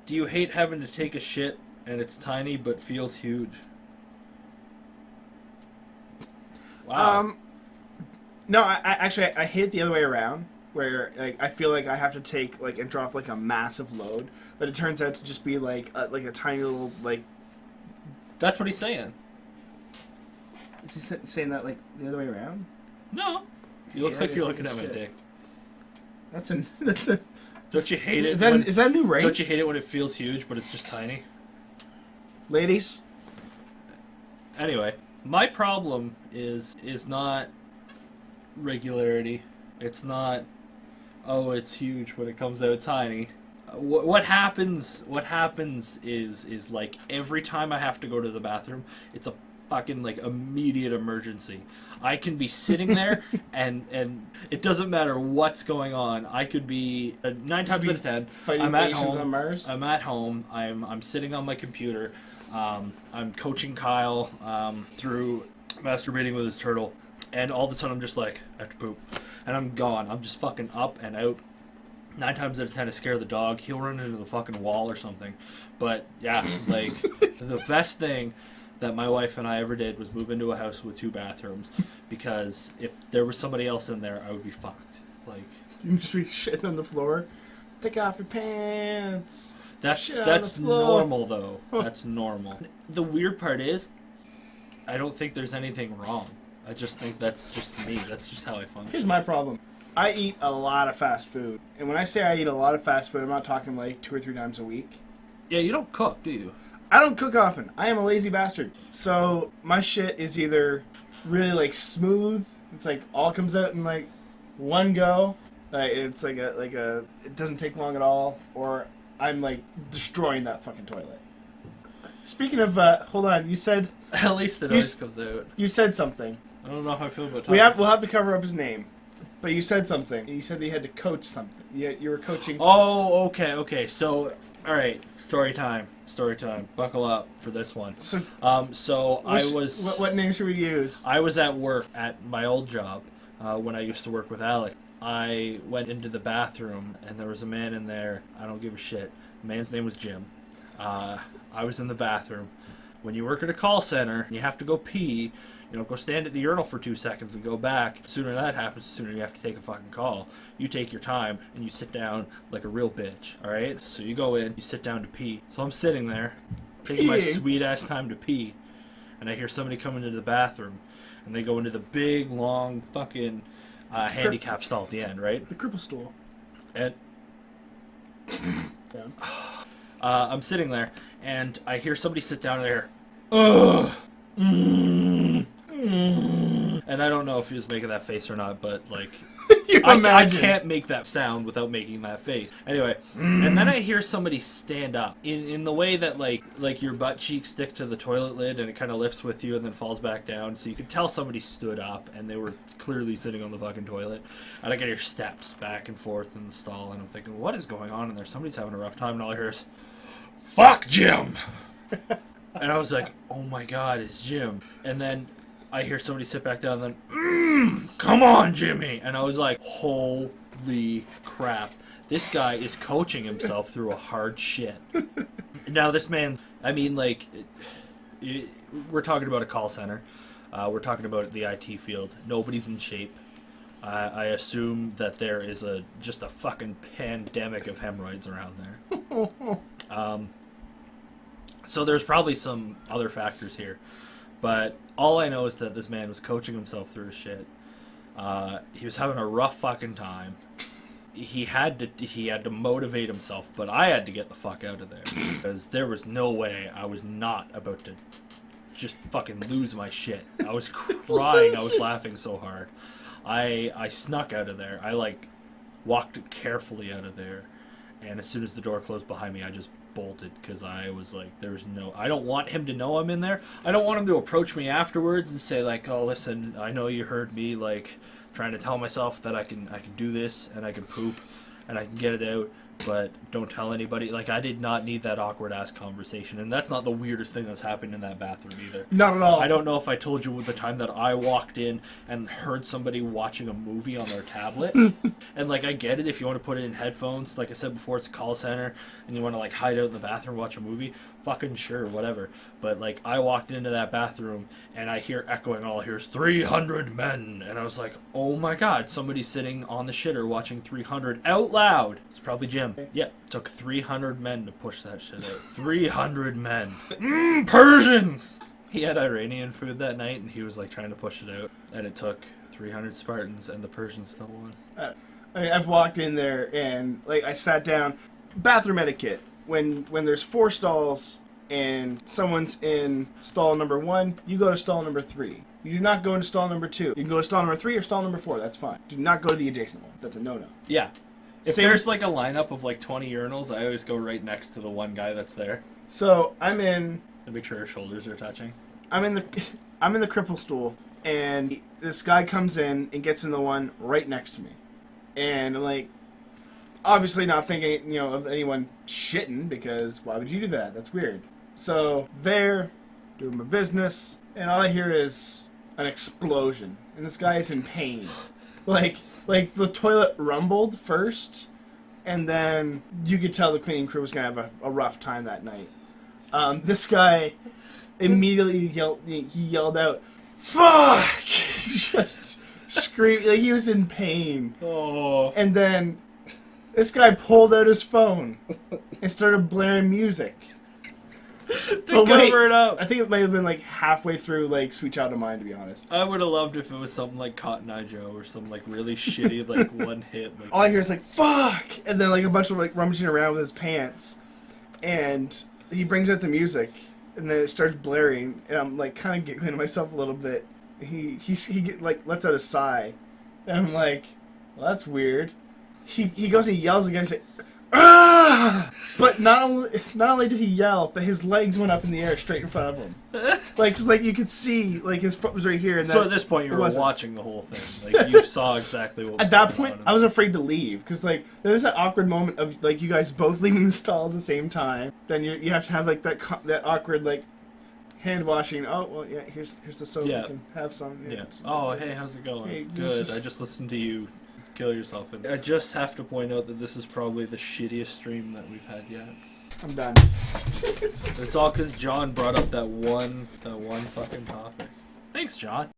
Do you hate having to take a shit and it's tiny but feels huge? Wow. No, I actually I hate it the other way around, where like I feel like I have to take like and drop like a massive load, but it turns out to just be like a tiny little like. That's what he's saying. Is he saying that like the other way around? No. You look like you're looking at my dick. That's a. Don't you hate it? Is that a new rate? Don't you hate it when it feels huge but it's just tiny? Ladies. Anyway, my problem is not regularity. It's not, oh, it's huge when it comes out tiny. What happens is like every time I have to go to the bathroom, it's a fucking like immediate emergency. I can be sitting there and it doesn't matter what's going on. I could be 9 times out of 10 I'm at home. On Mars? I'm at home. I'm sitting on my computer. I'm coaching Kyle through masturbating with his turtle, and all of a sudden I'm just like, I have to poop, and I'm gone. I'm just fucking up and out. 9 times out of 10 I scare the dog. He'll run into the fucking wall or something. But yeah, like the best thing that my wife and I ever did was move into a house with 2 bathrooms, because if there was somebody else in there, I would be fucked. Like, you just be shitting on the floor. Take off your pants. That's normal though. That's normal. The weird part is, I don't think there's anything wrong. I just think that's just me. That's just how I function. Here's my problem. I eat a lot of fast food. And when I say I eat a lot of fast food, I'm not talking like 2 or 3 times a week. Yeah, you don't cook, do you? I don't cook often. I am a lazy bastard. So my shit is either really like smooth. It's like all comes out in like one go. It's like a it doesn't take long at all. Or I'm like destroying that fucking toilet. Speaking of, hold on. You said At least the noise comes out. you said something. I don't know how I feel about talking. We'll have to cover up his name. But you said something. You said that you had to coach something. You were coaching. Oh, okay. So, all right, story time. Buckle up for this one. So I was. What name should we use? I was at work at my old job when I used to work with Alec. I went into the bathroom and there was a man in there. I don't give a shit. The man's name was Jim. I was in the bathroom. When you work at a call center, you have to go pee. You don't go stand at the urinal for 2 seconds and go back. The sooner that happens, the sooner you have to take a fucking call. You take your time and you sit down like a real bitch, alright? So you go in, you sit down to pee. So I'm sitting there, taking my sweet ass time to pee, and I hear somebody come into the bathroom, and they go into the big, long, fucking handicap stall at the end, right? The cripple stool. And I'm sitting there, and I hear somebody sit down there. Ugh. And I don't know if he was making that face or not, but like, I can't make that sound without making that face. Anyway, and then I hear somebody stand up in the way that like your butt cheeks stick to the toilet lid and it kind of lifts with you and then falls back down. So you could tell somebody stood up and they were clearly sitting on the fucking toilet. And I can hear steps back and forth in the stall, and I'm thinking, what is going on in there? Somebody's having a rough time, and all I hear is, "Fuck Jim." And I was like, oh my god, it's Jim. And then I hear somebody sit back down and then, come on, Jimmy. And I was like, holy crap. This guy is coaching himself through a hard shit. Now this man, I mean, like, we're talking about a call center. We're talking about the IT field. Nobody's in shape. I assume that there is just a fucking pandemic of hemorrhoids around there. So there's probably some other factors here, but all I know is that this man was coaching himself through his shit. He was having a rough fucking time. He had to motivate himself, but I had to get the fuck out of there because there was no way I was not about to just fucking lose my shit. I was crying. I was laughing so hard. I snuck out of there. I like walked carefully out of there, and as soon as the door closed behind me, I just bolted because I was like, I don't want him to know I'm in there. I don't want him to approach me afterwards and say like, oh, listen, I know you heard me like trying to tell myself that I can do this and I can poop and I can get it out, but don't tell anybody. Like, I did not need that awkward ass conversation, and that's not the weirdest thing that's happened in that bathroom either. Not at all. I don't know if I told you the time that I walked in and heard somebody watching a movie on their tablet. And like, I get it if you want to put it in headphones. Like I said before, it's a call center, and you want to like hide out in the bathroom, watch a movie. Fucking sure, whatever. But like, I walked into that bathroom and I hear echoing, all I hear is 300 men, and I was like, oh my god, somebody's sitting on the shitter watching 300 out loud. It's probably Jim. Yeah, it took 300 men to push that shit out. 300 men. Persians! He had Iranian food that night, and he was like trying to push it out, and it took 300 Spartans, and the Persians still won. I mean, I've walked in there and like I sat down. Bathroom etiquette: when there's 4 stalls and someone's in stall number 1, you go to stall number 3. You do not go into stall number 2. You can go to stall number 3 or stall number 4. That's fine. Do not go to the adjacent one. That's a no-no. Yeah. If Same- there's like a lineup of like 20 urinals, I always go right next to the one guy that's there So I'm in to make sure his shoulders are touching. I'm in the cripple stool, and this guy comes in and gets in the one right next to me, and I'm like, obviously not thinking, you know, of anyone shitting, because why would you do that? That's weird. So there, doing my business, and all I hear is an explosion, and this guy is in pain. Like the toilet rumbled first, and then you could tell the cleaning crew was gonna have a rough time that night. This guy immediately yelled out, "Fuck!" Just screamed, like he was in pain. Oh. And then this guy pulled out his phone and started blaring music. To cover it up. I think it might have been like halfway through like Sweet Child of Mine, to be honest. I would have loved if it was something like Cotton Eye Joe or some like really shitty like one hit. Like, All I hear is like "fuck," and then like a bunch of like rummaging around with his pants, and he brings out the music, and then it starts blaring, and I'm like kind of giggling to myself a little bit. He like lets out a sigh, and I'm like, well, that's weird. He goes and yells again. He's like, "Ah!" But not only did he yell, but his legs went up in the air straight in front of him. Like, 'cause, like you could see, like his foot was right here. And so then at this point, you it were wasn't. watching the whole thing. Like you saw exactly what was At that going point, on. I was afraid to leave, because like there's that awkward moment of like you guys both leaving the stall at the same time. Then you have to have like that awkward like hand washing. Oh well, yeah. Here's the soap. Yeah. You can have some. Yeah. It's- Oh, hey, how's it going? Hey, Good. just- I just listened to you kill yourself. And I just have to point out that this is probably the shittiest stream that we've had yet. I'm done. It's all because John brought up that one fucking topic. Thanks, John.